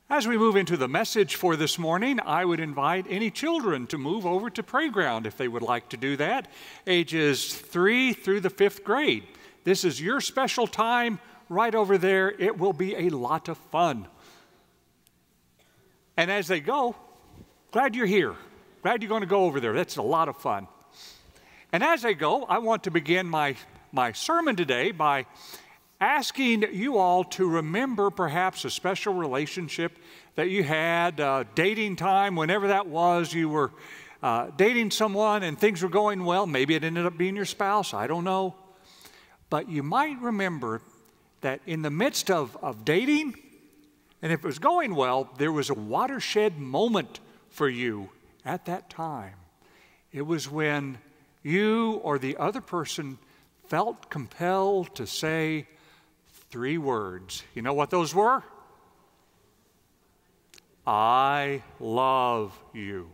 As we move into the message for this morning, I would invite any children to move over to playground if they would like to do that, ages 3 through the 5th grade. This is your special time right over there. It will be a lot of fun. And as they go, glad you're here. Glad you're going to go over there. That's a lot of fun. And as they go, I want to begin my sermon today by asking you all to remember perhaps a special relationship that you had, dating time, whenever that was, you were dating someone and things were going well. Maybe it ended up being your spouse, I don't know. But you might remember that in the midst of dating, and if it was going well, there was a watershed moment for you at that time. It was when you or the other person felt compelled to say 3 words. You know what those were? I love you.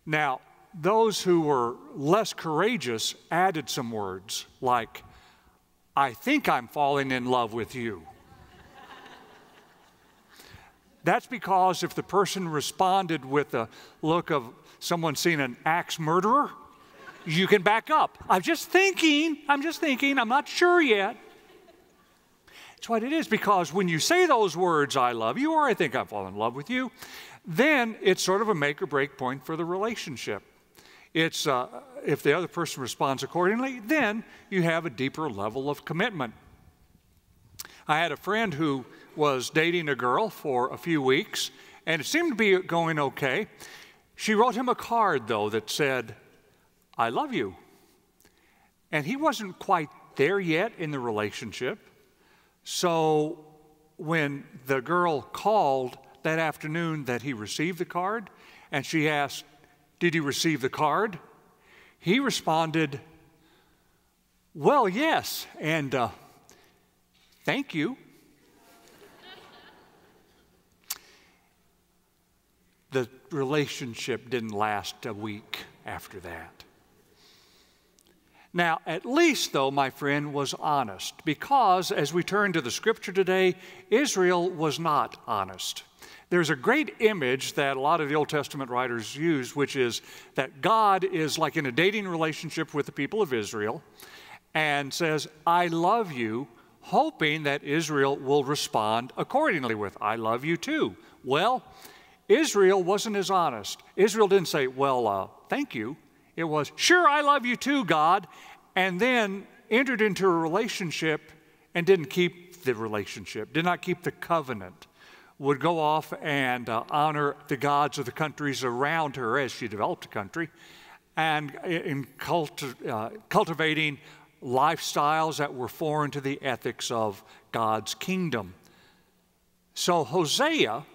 Now, those who were less courageous added some words like, I think I'm falling in love with you. That's because if the person responded with a look of someone seeing an axe murderer, you can back up. I'm just thinking, I'm not sure yet. That's what it is, because when you say those words, I love you, or I think I'm falling in love with you, then it's sort of a make or break point for the relationship. It's, if the other person responds accordingly, then you have a deeper level of commitment. I had a friend who was dating a girl for a few weeks, and it seemed to be going okay. She wrote him a card, though, that said, I love you. And he wasn't quite there yet in the relationship. So when the girl called that afternoon that he received the card, and she asked, did he receive the card? He responded, well, yes, and thank you. The relationship didn't last a week after that. Now, at least, though, my friend was honest, because as we turn to the scripture today, Israel was not honest. There's a great image that a lot of the Old Testament writers use, which is that God is like in a dating relationship with the people of Israel and says, I love you, hoping that Israel will respond accordingly with, I love you too. Well, Israel wasn't as honest. Israel didn't say, well, thank you. It was, sure, I love you too, God, and then entered into a relationship and didn't keep the relationship, did not keep the covenant, would go off and honor the gods of the countries around her as she developed a country, and in cultivating lifestyles that were foreign to the ethics of God's kingdom. So Hosea,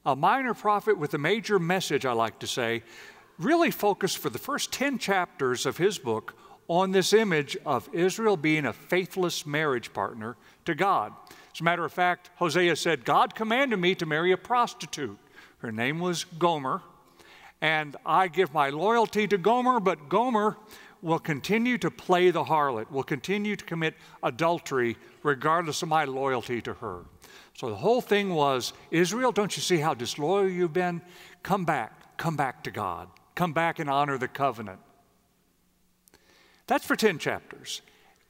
a minor prophet with a major message, I like to say, really focused for the first 10 chapters of his book on this image of Israel being a faithless marriage partner to God. As a matter of fact, Hosea said, God commanded me to marry a prostitute. Her name was Gomer, and I give my loyalty to Gomer, but Gomer will continue to play the harlot, will continue to commit adultery regardless of my loyalty to her. So the whole thing was, Israel, don't you see how disloyal you've been? Come back to God. Come back and honor the covenant. That's for 10 chapters.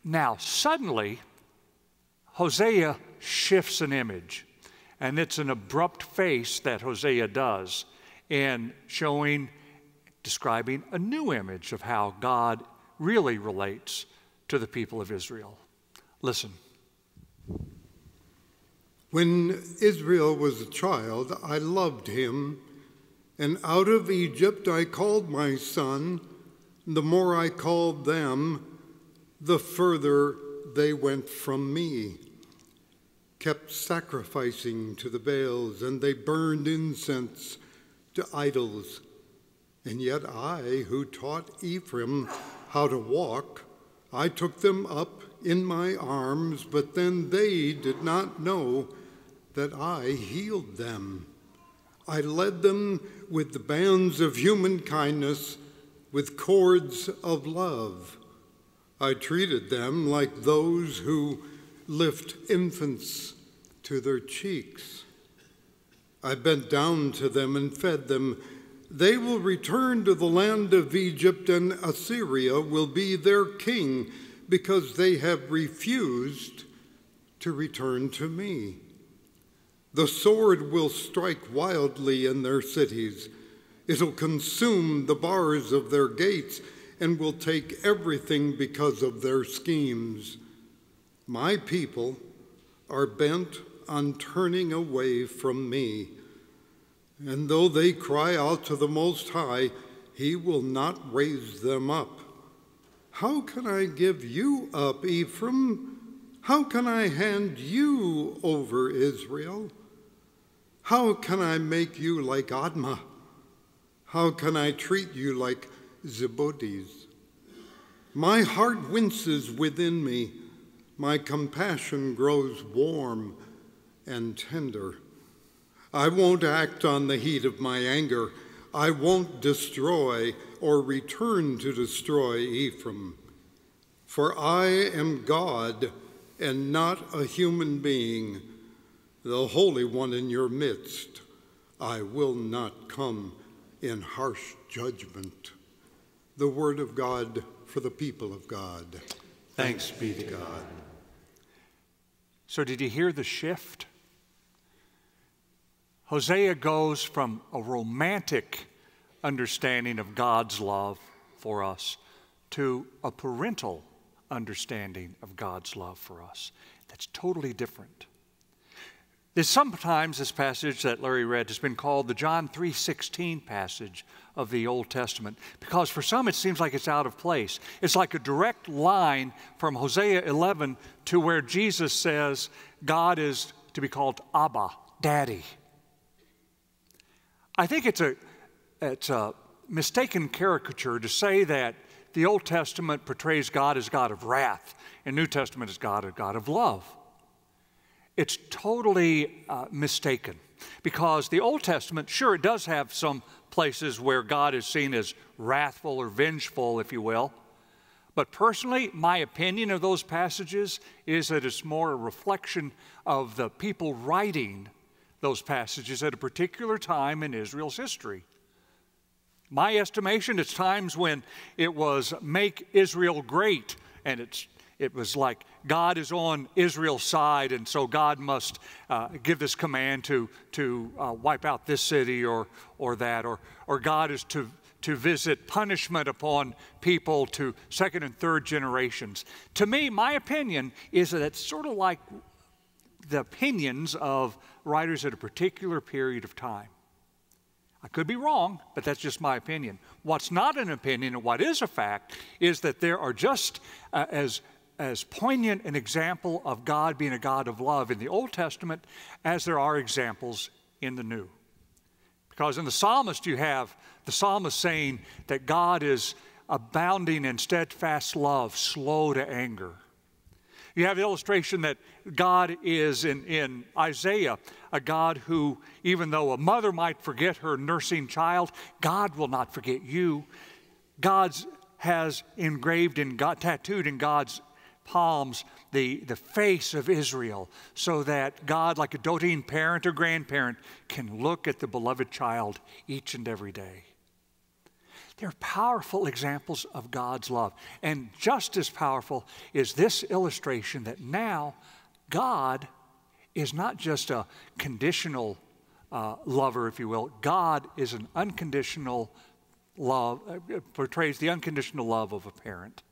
Now, suddenly, Hosea shifts an image, and it's an abrupt face that Hosea does in describing a new image of how God really relates to the people of Israel. Listen. When Israel was a child, I loved him, and out of Egypt I called my son. The more I called them, the further they went from me. Kept sacrificing to the Baals, and they burned incense to idols. And yet I, who taught Ephraim how to walk, I took them up in my arms, but then they did not know that I healed them. I led them with the bands of human kindness, with cords of love. I treated them like those who lift infants to their cheeks. I bent down to them and fed them. They will return to the land of Egypt, and Assyria will be their king, because they have refused to return to me. The sword will strike wildly in their cities. It'll consume the bars of their gates and will take everything because of their schemes. My people are bent on turning away from me. And though they cry out to the Most High, he will not raise them up. How can I give you up, Ephraim? How can I hand you over, Israel? How can I make you like Admah? How can I treat you like Zebodies? My heart winces within me. My compassion grows warm and tender. I won't act on the heat of my anger. I won't destroy or return to destroy Ephraim. For I am God and not a human being, the Holy One in your midst. I will not come in harsh judgment. The word of God for the people of God. Thanks be to God. So did you hear the shift? Hosea goes from a romantic understanding of God's love for us to a parental understanding of God's love for us. That's totally different. There's sometimes this passage that Larry read has been called the John 3:16 passage of the Old Testament, because for some it seems like it's out of place. It's like a direct line from Hosea 11 to where Jesus says God is to be called Abba, Daddy. I think it's a mistaken caricature to say that the Old Testament portrays God as God of wrath and New Testament as God of love. It's totally mistaken, because the Old Testament, sure, it does have some places where God is seen as wrathful or vengeful, if you will. But personally, my opinion of those passages is that it's more a reflection of the people writing those passages at a particular time in Israel's history. My estimation, it's times when it was make Israel great, and it was like God is on Israel's side, and so God must give this command to wipe out this city or that, or God is to visit punishment upon people to second and third generations. To me, my opinion is that it's sort of like the opinions of writers at a particular period of time. I could be wrong, but that's just my opinion. What's not an opinion and what is a fact is that there are just as poignant an example of God being a God of love in the Old Testament as there are examples in the New. Because in the psalmist, you have the psalmist saying that God is abounding in steadfast love, slow to anger. You have the illustration that God is in Isaiah, a God who, even though a mother might forget her nursing child, God will not forget you. God has tattooed in God's palms the face of Israel, so that God, like a doting parent or grandparent, can look at the beloved child each and every day. They're powerful examples of God's love. And just as powerful is this illustration that now God is not just a conditional lover, if you will. God is an unconditional love, portrays the unconditional love of a parent.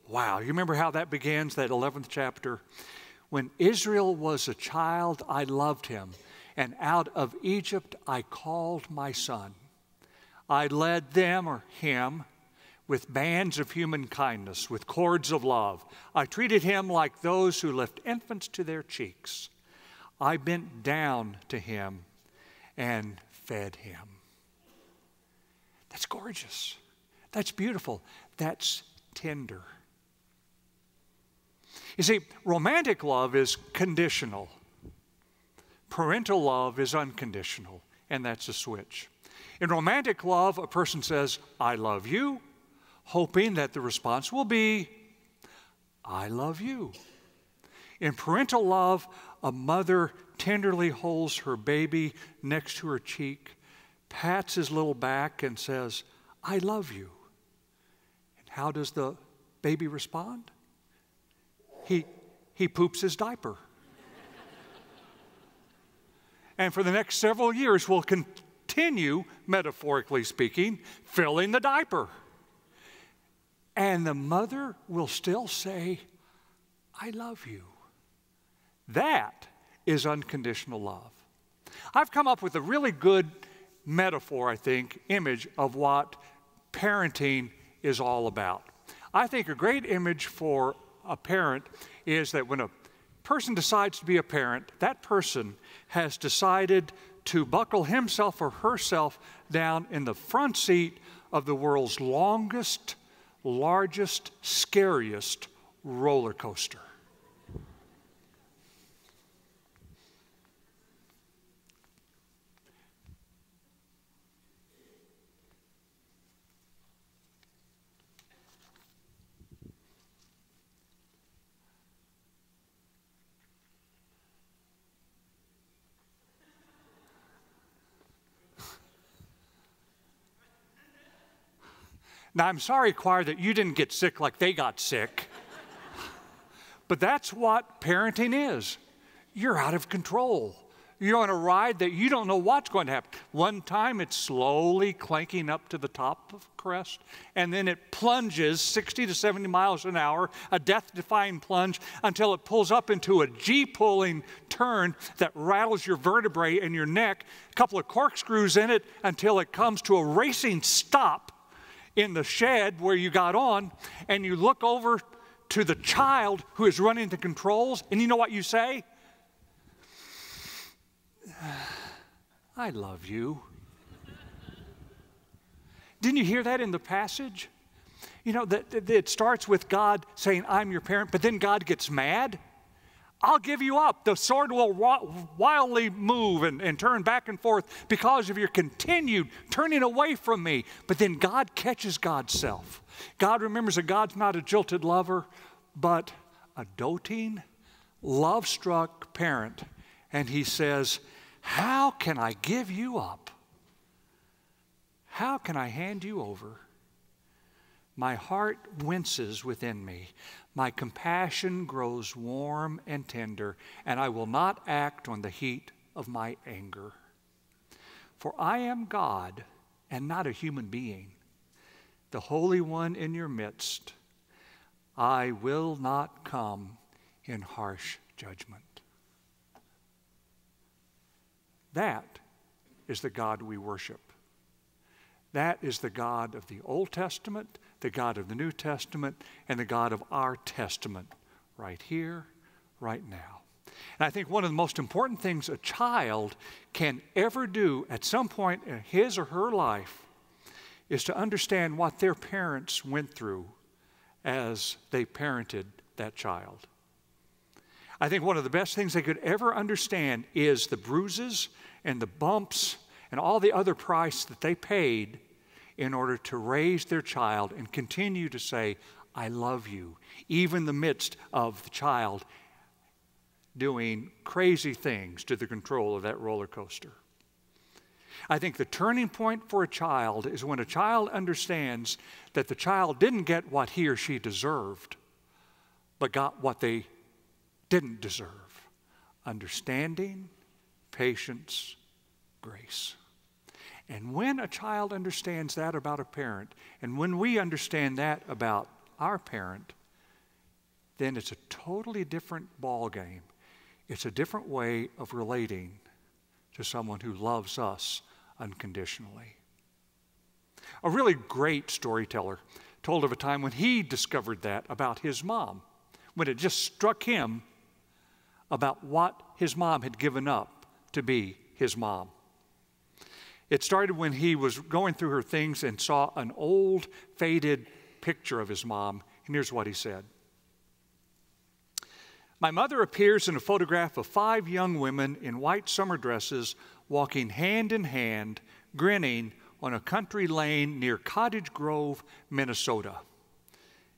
Wow, you remember how that begins, that 11th chapter? When Israel was a child, I loved him, and out of Egypt I called my son. I led them, or him, with bands of human kindness, with cords of love. I treated him like those who lift infants to their cheeks. I bent down to him and fed him. That's gorgeous. That's beautiful. That's tender. You see, romantic love is conditional. Parental love is unconditional, and that's a switch. In romantic love, a person says, I love you, hoping that the response will be, I love you. In parental love, a mother tenderly holds her baby next to her cheek, pats his little back, and says, "I love you." And how does the baby respond? He poops his diaper. And for the next several years, will continue, metaphorically speaking, filling the diaper. And the mother will still say, "I love you." That is unconditional love. I've come up with a really good metaphor, I think, image of what parenting is all about. I think a great image for a parent is that when a person decides to be a parent, that person has decided to buckle himself or herself down in the front seat of the world's longest, largest, scariest roller coaster. Now, I'm sorry, choir, that you didn't get sick like they got sick. But that's what parenting is. You're out of control. You're on a ride that you don't know what's going to happen. One time it's slowly clanking up to the top of a crest, and then it plunges 60 to 70 miles an hour, a death-defying plunge, until it pulls up into a G-pulling turn that rattles your vertebrae in your neck, a couple of corkscrews in it until it comes to a racing stop in the shed where you got on, and you look over to the child who is running the controls, and you know what you say? "I love you." Didn't you hear that in the passage? You know, that it starts with God saying, "I'm your parent," but then God gets mad. "I'll give you up. The sword will wildly move and turn back and forth because of your continued turning away from me." But then God catches God's self. God remembers that God's not a jilted lover, but a doting, love-struck parent. And he says, "How can I give you up? How can I hand you over? My heart winces within me. My compassion grows warm and tender, and I will not act on the heat of my anger. For I am God and not a human being, the Holy One in your midst. I will not come in harsh judgment." That is the God we worship. That is the God of the Old Testament, the God of the New Testament, and the God of our Testament right here, right now. And I think one of the most important things a child can ever do at some point in his or her life is to understand what their parents went through as they parented that child. I think one of the best things they could ever understand is the bruises and the bumps and all the other price that they paid in order to raise their child and continue to say, "I love you," even in the midst of the child doing crazy things to the control of that roller coaster. I think the turning point for a child is when a child understands that the child didn't get what he or she deserved, but got what they didn't deserve: understanding, patience, grace. And when a child understands that about a parent, and when we understand that about our parent, then it's a totally different ball game. It's a different way of relating to someone who loves us unconditionally. A really great storyteller told of a time when he discovered that about his mom, when it just struck him about what his mom had given up to be his mom. It started when he was going through her things and saw an old, faded picture of his mom. And here's what he said: "My mother appears in a photograph of 5 young women in white summer dresses walking hand in hand, grinning on a country lane near Cottage Grove, Minnesota.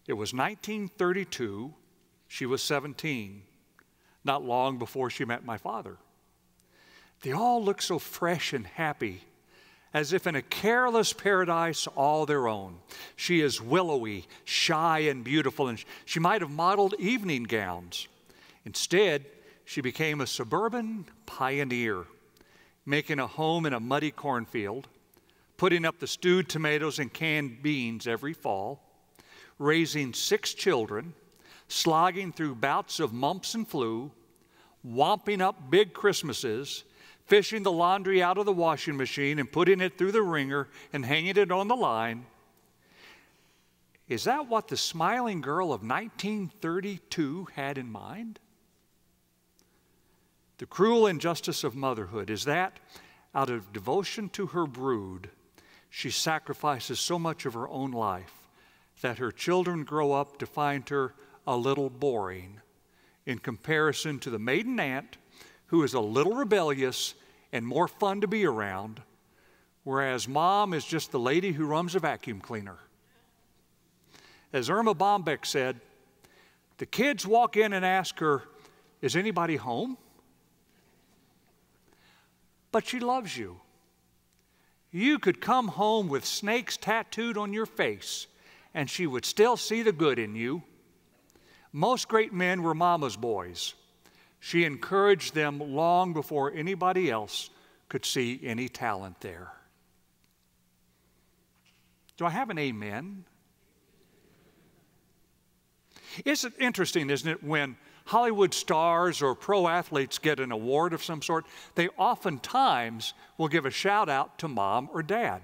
It was 1932. She was 17. not long before she met my father. They all look so fresh and happy, as if in a careless paradise all their own. She is willowy, shy, and beautiful, and she might have modeled evening gowns. Instead, she became a suburban pioneer, making a home in a muddy cornfield, putting up the stewed tomatoes and canned beans every fall, raising 6 children, slogging through bouts of mumps and flu, womping up big Christmases, fishing the laundry out of the washing machine and putting it through the wringer and hanging it on the line. Is that what the smiling girl of 1932 had in mind? The cruel injustice of motherhood is that, out of devotion to her brood, she sacrifices so much of her own life that her children grow up to find her a little boring in comparison to the maiden aunt who is a little rebellious and more fun to be around, whereas mom is just the lady who runs a vacuum cleaner. As Irma Bombeck said, the kids walk in and ask her, "Is anybody home?" But she loves you. You could come home with snakes tattooed on your face, and she would still see the good in you. Most great men were mama's boys. She encouraged them long before anybody else could see any talent there. Do I have an amen? It's interesting, isn't it, when Hollywood stars or pro athletes get an award of some sort, they oftentimes will give a shout out to mom or dad.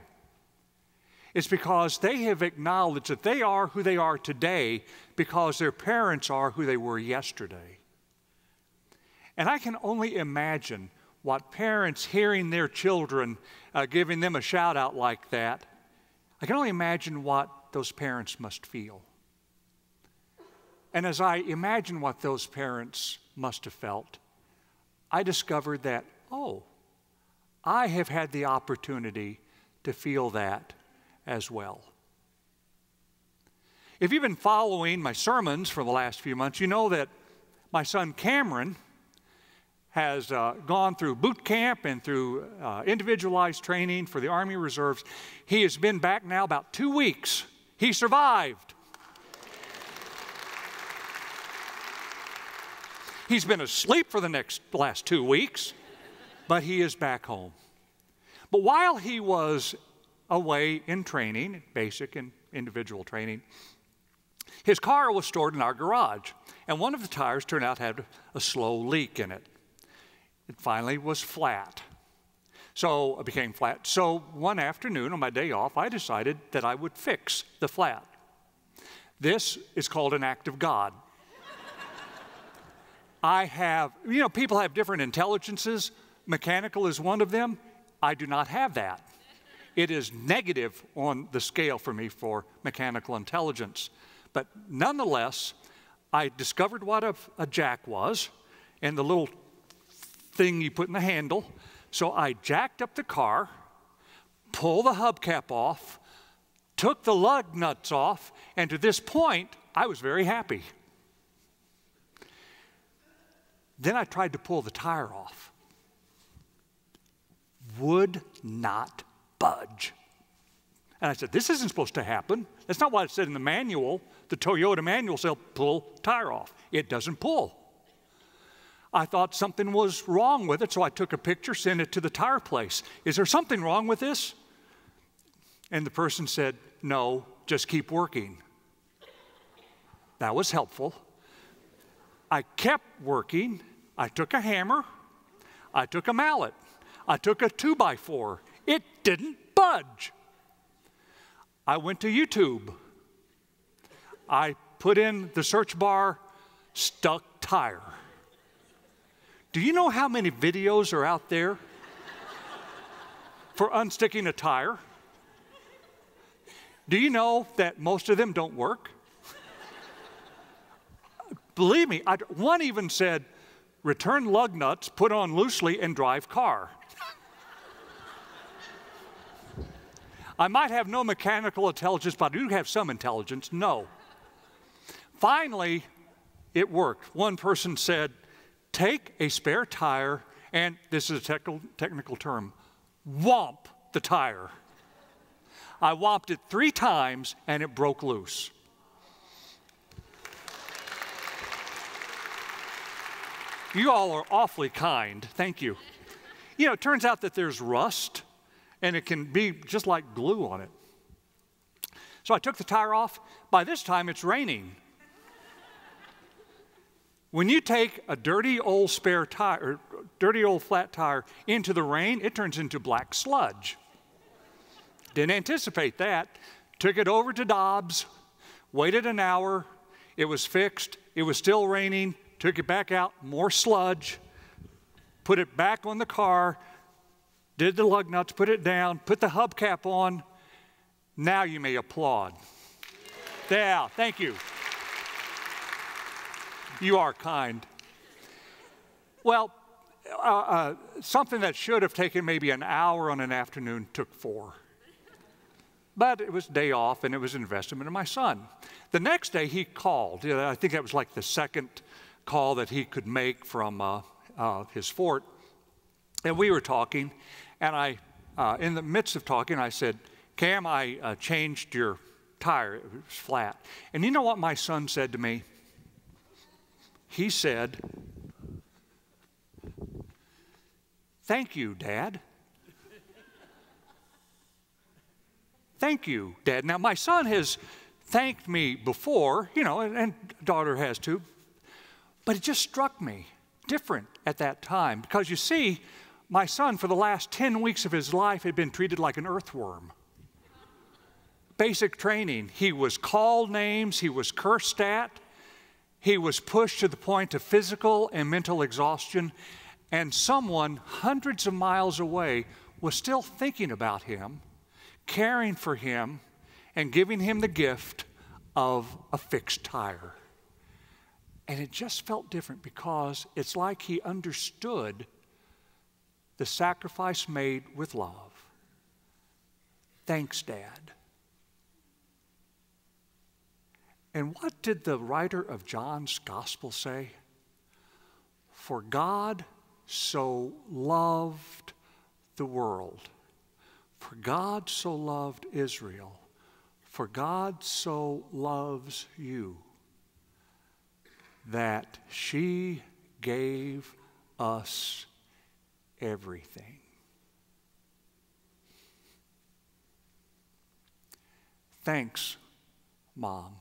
It's because they have acknowledged that they are who they are today because their parents are who they were yesterday. And I can only imagine what parents hearing their children giving them a shout out like that, I can only imagine what those parents must feel. And as I imagine what those parents must have felt, I discovered that, oh, I have had the opportunity to feel that as well. If you've been following my sermons for the last few months, you know that my son Cameron has gone through boot camp and through individualized training for the Army Reserves. He has been back now about 2 weeks. He survived. He's been asleep for the last 2 weeks, but he is back home. But while he was away in training, basic and individual training, his car was stored in our garage, and one of the tires turned out to have a slow leak in it. It finally was flat. So it became flat. So one afternoon on my day off, I decided that I would fix the flat. This is called an act of God. People have different intelligences. Mechanical is one of them. I do not have that. It is negative on the scale for me for mechanical intelligence. But nonetheless, I discovered what a jack was and the little thing you put in the handle. So I jacked up the car, pulled the hubcap off, took the lug nuts off, and to this point, I was very happy. Then I tried to pull the tire off. Would not budge. And I said, this isn't supposed to happen. That's not what it said in the manual. The Toyota manual said pull tire off. It doesn't pull. I thought something was wrong with it, so I took a picture, sent it to the tire place. Is there something wrong with this? And the person said, no, just keep working. That was helpful. I kept working. I took a hammer. I took a mallet. I took a 2x4. It didn't budge. I went to YouTube. I put in the search bar, stuck tire. Do you know how many videos are out there for unsticking a tire? Do you know that most of them don't work? Believe me, one even said, return lug nuts, put on loosely, and drive car. I might have no mechanical intelligence, but I do have some intelligence. No. Finally, it worked. One person said, take a spare tire, and this is a technical term, whomp the tire. I whomped it 3 times, and it broke loose. You all are awfully kind. Thank you. You know, it turns out that there's rust, and it can be just like glue on it. So I took the tire off. By this time, it's raining. When you take a dirty old spare tire, or dirty old flat tire into the rain, it turns into black sludge. Didn't anticipate that. Took it over to Dobbs, waited an hour. It was fixed. It was still raining. Took it back out, more sludge. Put it back on the car. Did the lug nuts, put it down, put the hubcap on. Now you may applaud. Yeah, thank you. You are kind. Well, something that should have taken maybe an hour on an afternoon took 4. But it was day off, and it was an investment in my son. The next day he called. I think that was like the second call that he could make from his fort. And we were talking, and I, in the midst of talking, I said, Cam, I changed your tire. It was flat. And you know what my son said to me? He said, "Thank you, Dad." Thank you, Dad. Now, my son has thanked me before, you know, and daughter has too, but it just struck me different at that time because you see, my son for the last 10 weeks of his life had been treated like an earthworm. Basic training. He was called names, he was cursed at, he was pushed to the point of physical and mental exhaustion, and someone hundreds of miles away was still thinking about him, caring for him, and giving him the gift of a fixed tire. And it just felt different because it's like he understood the sacrifice made with love. Thanks, Dad. And what did the writer of John's gospel say? For God so loved the world. For God so loved Israel. For God so loves you that she gave us everything. Thanks, Mom.